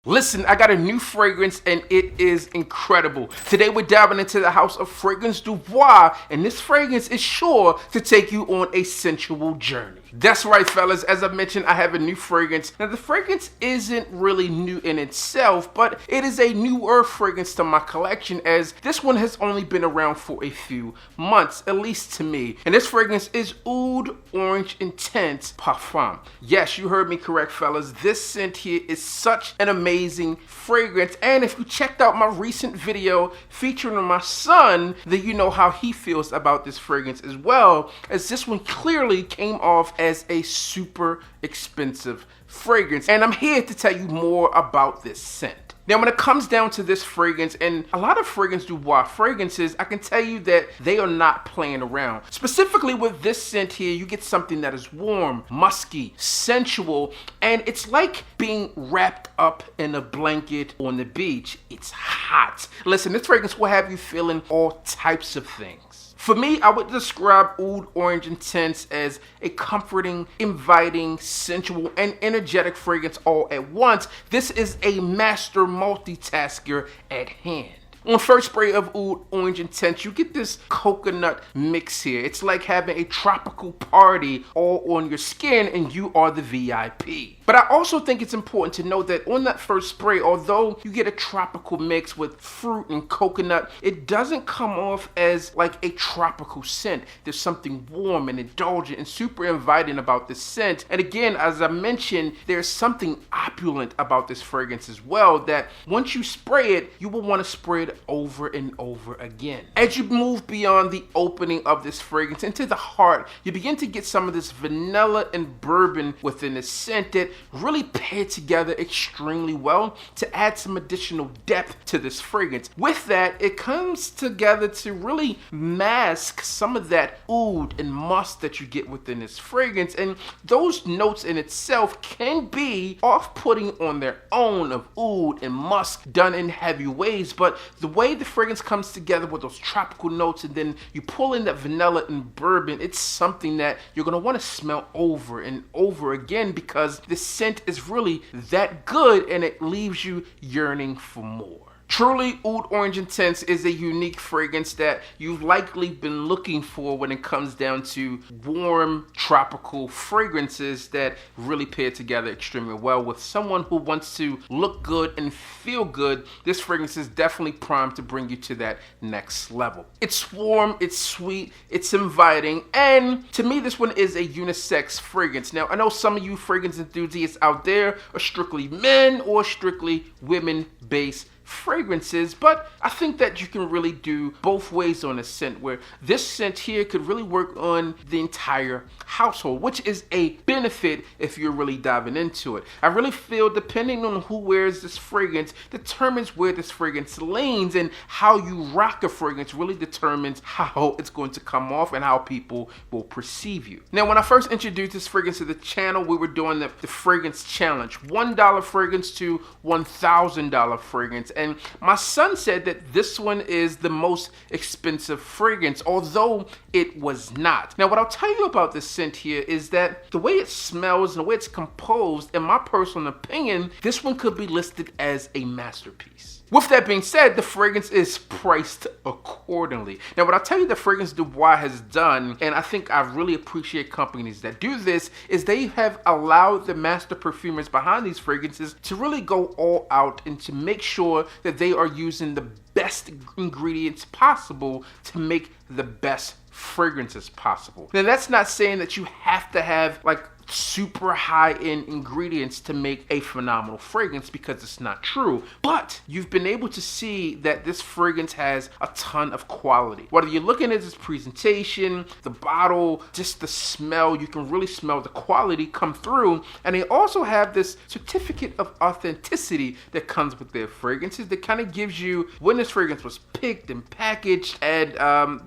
Listen, I got a new fragrance and it is incredible. Today we're diving into the house of Fragrance du Bois, and this fragrance is sure to take you on a sensual journey. That's right, fellas. As I mentioned, I have a new fragrance. Now, the fragrance isn't really new in itself, but it is a newer fragrance to my collection, as this one has only been around for a few months, at least to me. And this fragrance is Oud Orange Intense Parfum. Yes, you heard me correct, fellas. This scent here is such an amazing fragrance, and if you checked out my recent video featuring my son, then you know how he feels about this fragrance as well, as this one clearly came off as a super expensive fragrance. And I'm here to tell you more about this scent. Now, when it comes down to this fragrance, and a lot of Fragrance du Bois fragrances, I can tell you that they are not playing around. Specifically with this scent here, you get something that is warm, musky, sensual, and it's like being wrapped up in a blanket on the beach. It's hot. Listen, this fragrance will have you feeling all types of things. For me, I would describe Oud Orange Intense as a comforting, inviting, sensual, and energetic fragrance all at once. This is a master multitasker at hand. On first spray of Oud Orange Intense, you get this coconut mix here. It's like having a tropical party all on your skin, and you are the VIP. But I also think it's important to note that on that first spray, although you get a tropical mix with fruit and coconut, it doesn't come off as like a tropical scent. There's something warm and indulgent and super inviting about this scent. And again, as I mentioned, there's something opulent about this fragrance as well, that once you spray it, you will want to spray it over and over again. As you move beyond the opening of this fragrance into the heart, you begin to get some of this vanilla and bourbon within the scent that really pair together extremely well to add some additional depth to this fragrance. With that, it comes together to really mask some of that oud and musk that you get within this fragrance, and those notes in itself can be off-putting on their own of oud and musk done in heavy ways, but the way the fragrance comes together with those tropical notes, and then you pull in that vanilla and bourbon, it's something that you're going to want to smell over and over again, because the scent is really that good and it leaves you yearning for more. Truly, Oud Orange Intense is a unique fragrance that you've likely been looking for when it comes down to warm, tropical fragrances that really pair together extremely well. With someone who wants to look good and feel good, this fragrance is definitely primed to bring you to that next level. It's warm, it's sweet, it's inviting, and to me, this one is a unisex fragrance. Now, I know some of you fragrance enthusiasts out there are strictly men or strictly women-based fragrances, but I think that you can really do both ways on a scent, where this scent here could really work on the entire household, which is a benefit if you're really diving into it. I really feel depending on who wears this fragrance determines where this fragrance leans, and how you rock a fragrance really determines how it's going to come off and how people will perceive you. Now, when I first introduced this fragrance to the channel, we were doing the fragrance challenge, $1 fragrance to $1,000 fragrance. And my son said that this one is the most expensive fragrance, although it was not. Now, what I'll tell you about this scent here is that the way it smells and the way it's composed, in my personal opinion, this one could be listed as a masterpiece. With that being said, the fragrance is priced accordingly. Now, what I'll tell you that Fragrance du Bois has done, and I think I really appreciate companies that do this, is they have allowed the master perfumers behind these fragrances to really go all out and to make sure that they are using the best ingredients possible to make the best fragrances possible. Now, that's not saying that you have to have like super high-end ingredients to make a phenomenal fragrance, because it's not true. But you've been able to see that this fragrance has a ton of quality. Whether you're looking at its presentation, the bottle, just the smell, you can really smell the quality come through. And they also have this certificate of authenticity that comes with their fragrances that kind of gives you when this fragrance was picked and packaged, and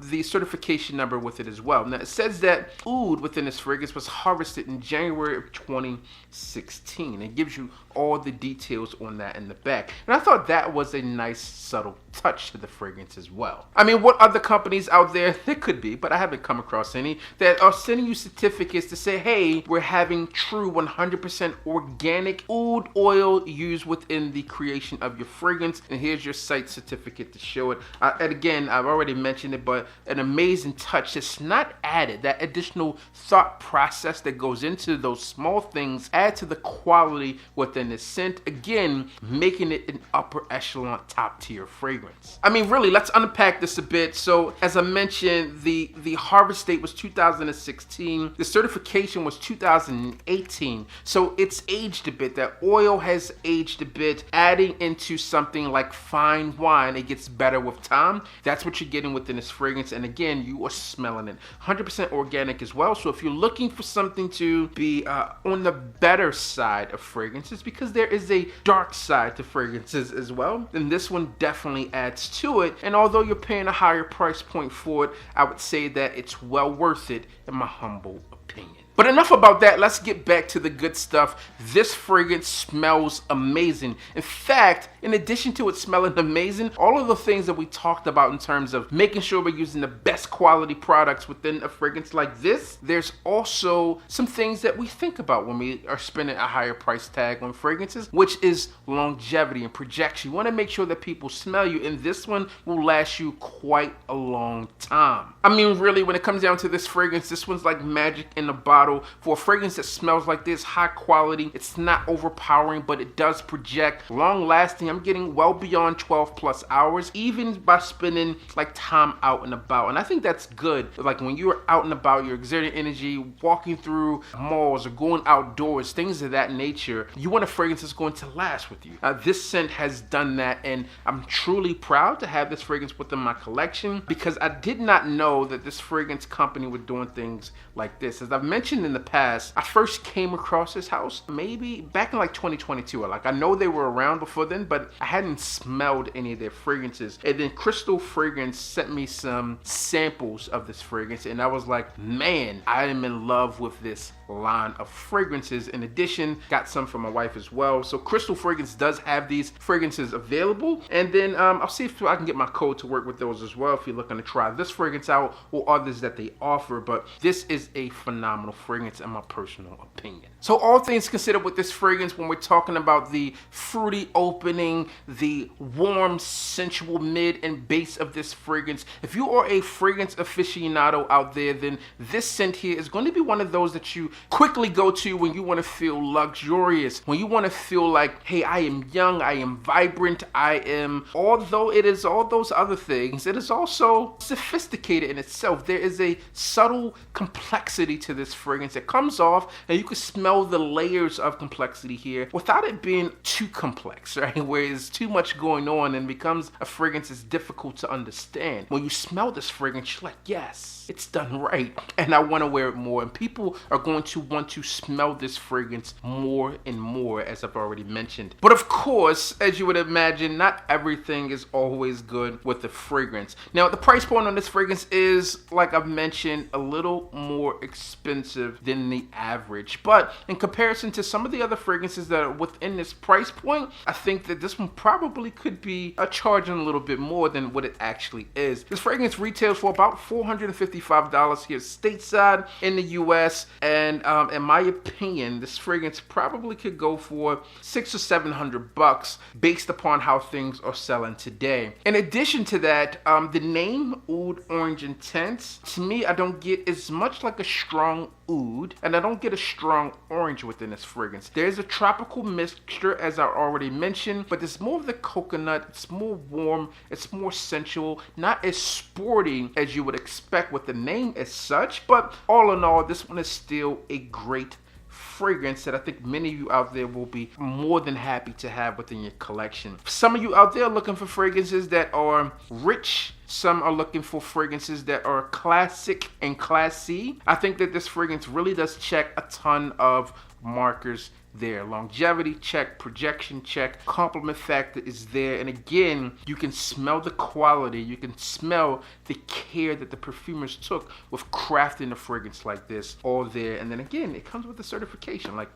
the certification number with it as well. Now, it says that oud within this fragrance was harvested in January of 2016. It gives you all the details on that in the back. And I thought that was a nice subtle touch to the fragrance as well. I mean, what other companies out there, there could be, but I haven't come across any, that are sending you certificates to say, hey, we're having true 100% organic oud oil used within the creation of your fragrance, and here's your site certificate to show it. And again, I've already mentioned it, but an amazing touch that's not added. That additional thought process that goes into those small things add to the quality within the scent, again, making it an upper echelon, top tier fragrance. I mean, really, let's unpack this a bit. So as I mentioned, the harvest date was 2016. The certification was 2018. So it's aged a bit. That oil has aged a bit, adding into something like fine wine. It gets better with time. That's what you're getting within this fragrance. And again, you are smelling it. 100% organic as well. So if you're looking for something to be on the better side of fragrances, because there is a dark side to fragrances as well, then this one definitely adds to it. And although you're paying a higher price point for it, I would say that it's well worth it in my humble opinion. But enough about that, let's get back to the good stuff. This fragrance smells amazing. In fact, in addition to it smelling amazing, all of the things that we talked about in terms of making sure we're using the best quality products within a fragrance like this, there's also some things that we think about when we are spending a higher price tag on fragrances, which is longevity and projection. You want to make sure that people smell you, and this one will last you quite a long time. I mean, really, when it comes down to this fragrance, this one's like magic in a bottle. For a fragrance that smells like this, high quality, it's not overpowering, but it does project. Long lasting, I'm getting well beyond 12 plus hours, even by spending like time out and about. And I think that's good. Like when you're out and about, you're exerting energy, walking through malls or going outdoors, things of that nature, you want a fragrance that's going to last with you. This scent has done that, and I'm truly proud to have this fragrance within my collection, because I did not know that this fragrance company was doing things like this. As I've mentioned in the past, I first came across this house maybe back in like 2022. Like, I know they were around before then, but I hadn't smelled any of their fragrances. And then Crystal Fragrance sent me some samples of this fragrance, and I was like, man, I am in love with this line of fragrances. In addition, got some for my wife as well. So Crystal Fragrance does have these fragrances available, and then I'll see if I can get my code to work with those as well if you're looking to try this fragrance out or others that they offer. But this is a phenomenal fragrance in my personal opinion. So all things considered with this fragrance, when we're talking about the fruity opening, the warm, sensual mid and base of this fragrance, if you are a fragrance aficionado out there, then this scent here is going to be one of those that you quickly go to when you want to feel luxurious, when you want to feel like, hey, I am young, I am vibrant, I am, although it is all those other things, it is also sophisticated in itself. There is a subtle complexity to this fragrance that comes off, and you can smell the layers of complexity here without it being too complex, right? Where there's too much going on and becomes a fragrance that's difficult to understand. When you smell this fragrance, you're like, yes, it's done right, and I want to wear it more. And people are going to want to smell this fragrance more and more, as I've already mentioned. But of course, as you would imagine, not everything is always good with the fragrance. Now, the price point on this fragrance is, like I've mentioned, a little more expensive than the average. But in comparison to some of the other fragrances that are within this price point, I think that this one probably could be charging a little bit more than what it actually is. This fragrance retails for about $455 here stateside in the US, and in my opinion, this fragrance probably could go for $600 or $700 based upon how things are selling today. In addition to that, the name Oud Orange Intense, to me, I don't get as much like a strong oud, and I don't get a strong orange within this fragrance. There's a tropical mixture, as I already mentioned, but it's more of the coconut. It's more warm, it's more sensual, not as sporty as you would expect with the name as such. But all in all, this one is still a great fragrance that I think many of you out there will be more than happy to have within your collection. For some of you out there looking for fragrances that are rich, Some are looking for fragrances that are classic and classy. I think that this fragrance really does check a ton of markers there. Longevity check, projection check, compliment factor is there, and again, you can smell the quality, you can smell the care that the perfumers took with crafting a fragrance like this, all there. And then again, it comes with the certification. Like,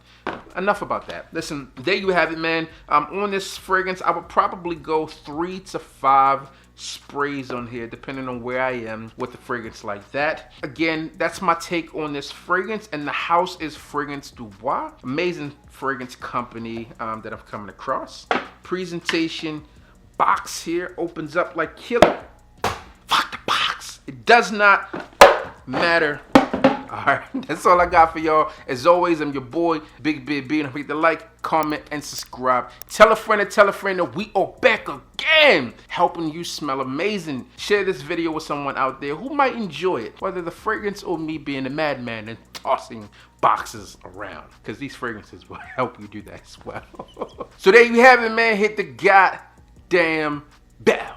enough about that. Listen, there you have it, man. On this fragrance, I would probably go 3 to 5 sprays on here, depending on where I am with the fragrance like that. Again, that's my take on this fragrance, and the house is Fragrance du Bois. Amazing fragrance company that I'm coming across. Presentation, box here opens up like killer. Fuck the box. It does not matter. Alright, that's all I got for y'all. As always, I'm your boy, Big Beard B. Don't forget to like, comment, and subscribe. Tell a friend that we are back again, helping you smell amazing. Share this video with someone out there who might enjoy it, whether the fragrance or me being a madman and tossing boxes around, because these fragrances will help you do that as well. So there you have it, man. Hit the goddamn bell.